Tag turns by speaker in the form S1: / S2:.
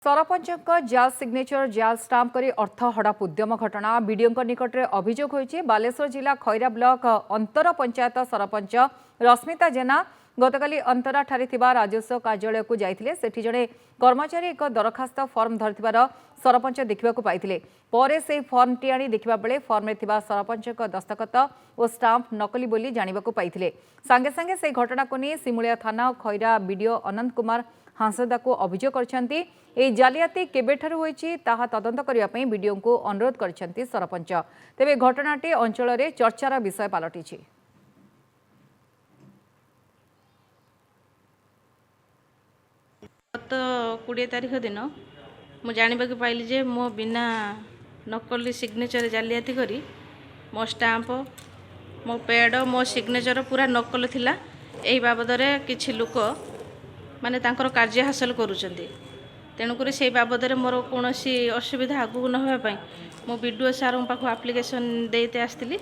S1: सरपंच जाल सिग्नेचर जाल स्टाम्प करी अर्थ हड़प उद्यम घटना विडीओ निकट में अभियोग होइछि। बालेश्वर जिला खैरा ब्लॉक अंतर पंचायत सरपंच रश्मिता जेना गतकाली अंतरा ठारे थिबा राजस्व कार्यालय को जाइथिले। सेठी जणे कर्मचारी एक दरखास्त फॉर्म धरथिबार सरपंच देखा पाइथिले। परे से फॉर्म टी आनी देखिबा बेले फॉर्म रे थिबा सरपंच दस्तखत और स्टाम्प नकली बोली जानिबाकू पाइथिले। सांगे सांगे से घटना को नहीं सिमुलिया थाना और खैरा बीडीओ अनंत कुमार हांसदा को अभियोग करछंती। ए जालियाती केबेठारु होईछि ताहा तदंत करिया पई बीडीओ को अनुरोध करछंती सरपंच। तेबे घटनाटी अंचल रे चर्चार विषय पालटिछि।
S2: गत 20 तारीख दिन मु जानिबाक पाइली जे मो बिना नकली सिग्नेचर जालियाती करी मो स्टाम्प मो पैड मो सिग्नेचर पूरा नकल थिला। एही बाबद रे किछि लोक माने तांकर कार्य हासिल करूछंती। तेणुक से बाबद में मोर कौन असुविधा आगू न होगा मो बीडीओ सार पाख आप्लिकेसन देते आसती।